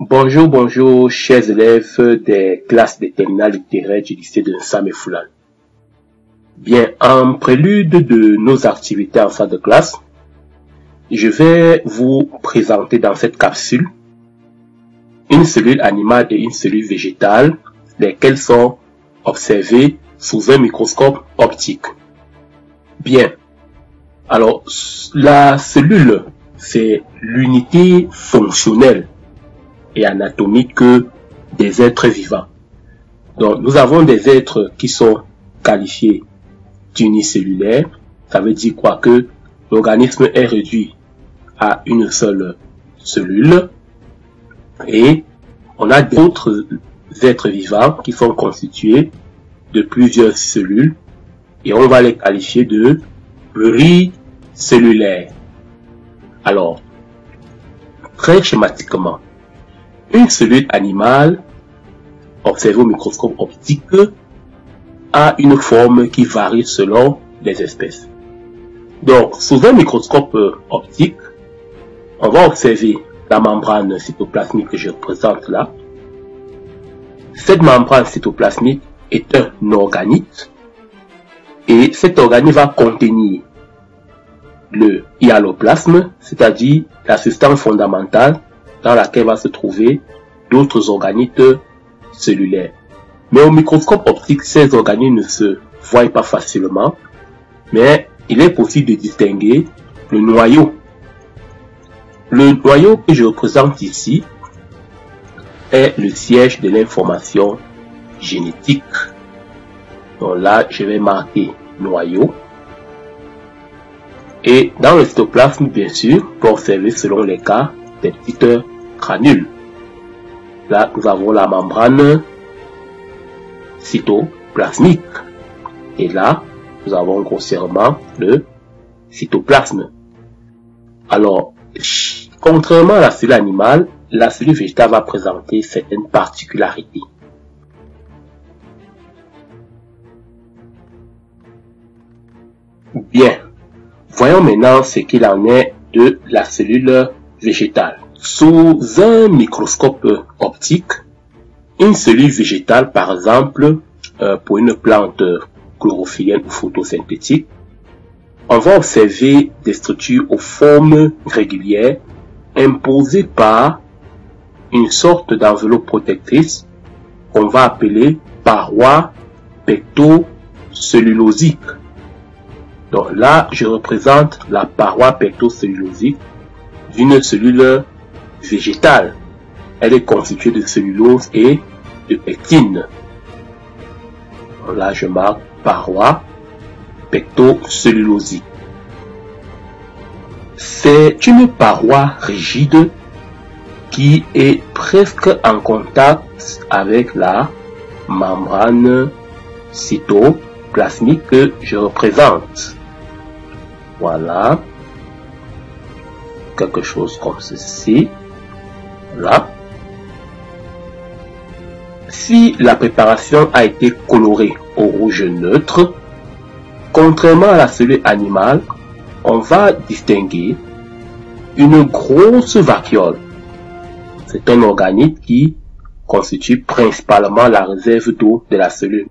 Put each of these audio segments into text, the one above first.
Bonjour, bonjour, chers élèves des classes de terminale littéraire du lycée de Nsame Foulane. Bien, en prélude de nos activités en salle de classe, je vais vous présenter dans cette capsule une cellule animale et une cellule végétale, lesquelles sont observées sous un microscope optique. Bien, alors la cellule, c'est l'unité fonctionnelle et anatomique des êtres vivants. Donc, nous avons des êtres qui sont qualifiés d'unicellulaires. Ça veut dire quoi? Que l'organisme est réduit à une seule cellule. Et on a d'autres êtres vivants qui sont constitués de plusieurs cellules. Et on va les qualifier de pluricellulaires. Alors, très schématiquement, une cellule animale observée au microscope optique a une forme qui varie selon les espèces. Donc, sous un microscope optique, on va observer la membrane cytoplasmique que je représente là. Cette membrane cytoplasmique est un organite et cet organite va contenir le hyaloplasme, c'est-à-dire la substance fondamentale dans laquelle va se trouver d'autres organites cellulaires. Mais au microscope optique, ces organites ne se voient pas facilement, mais il est possible de distinguer le noyau. Le noyau que je représente ici est le siège de l'information génétique. Donc là, je vais marquer noyau. Et dans le cytoplasme, bien sûr, pour observer selon les cas des petites granules. Là, nous avons la membrane cytoplasmique. Et là, nous avons grossièrement le cytoplasme. Alors, contrairement à la cellule animale, la cellule végétale va présenter certaines particularités. Bien, voyons maintenant ce qu'il en est de la cellule végétale. Sous un microscope optique, une cellule végétale, par exemple, pour une plante chlorophyllienne ou photosynthétique, on va observer des structures aux formes régulières imposées par une sorte d'enveloppe protectrice qu'on va appeler paroi pectocellulosique. Donc là, je représente la paroi pectocellulosique d'une cellule végétale. Elle est constituée de cellulose et de pectine. Donc là, je marque paroi pectocellulosique. C'est une paroi rigide qui est presque en contact avec la membrane cytoplasmique que je représente. Voilà. Quelque chose comme ceci. Là. Si la préparation a été colorée au rouge neutre, contrairement à la cellule animale, on va distinguer une grosse vacuole. C'est un organite qui constitue principalement la réserve d'eau de la cellule.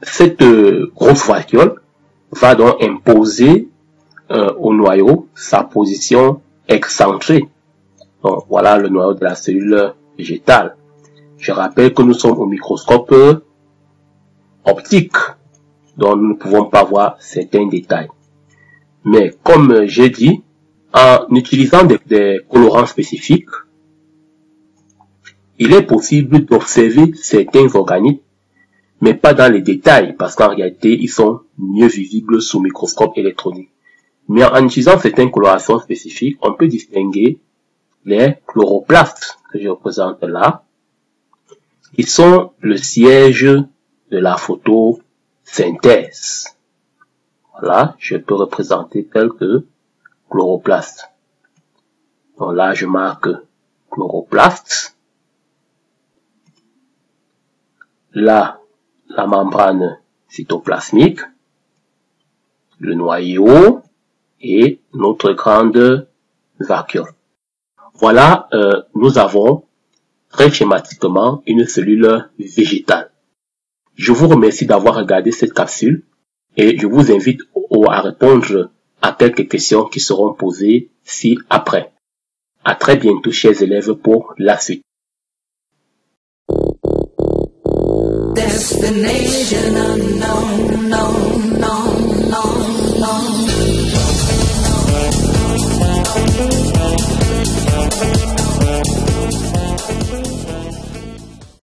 Cette grosse vacuole va donc imposer au noyau sa position excentrée. Donc voilà le noyau de la cellule végétale. Je rappelle que nous sommes au microscope optique, donc nous ne pouvons pas voir certains détails. Mais comme j'ai dit, en utilisant des colorants spécifiques, il est possible d'observer certains organites, mais pas dans les détails, parce qu'en réalité, ils sont mieux visibles sous microscope électronique. Mais en utilisant certaines colorations spécifiques, on peut distinguer les chloroplastes que je représente là, qui sont le siège de la photosynthèse. Voilà, je peux représenter tel que chloroplaste. Donc là, je marque chloroplaste. Là, la membrane cytoplasmique, le noyau et notre grande vacuole. Voilà, nous avons très schématiquement une cellule végétale. Je vous remercie d'avoir regardé cette capsule et je vous invite à répondre à quelques questions qui seront posées ci-après. À très bientôt, chers élèves, pour la suite. Destination unknown,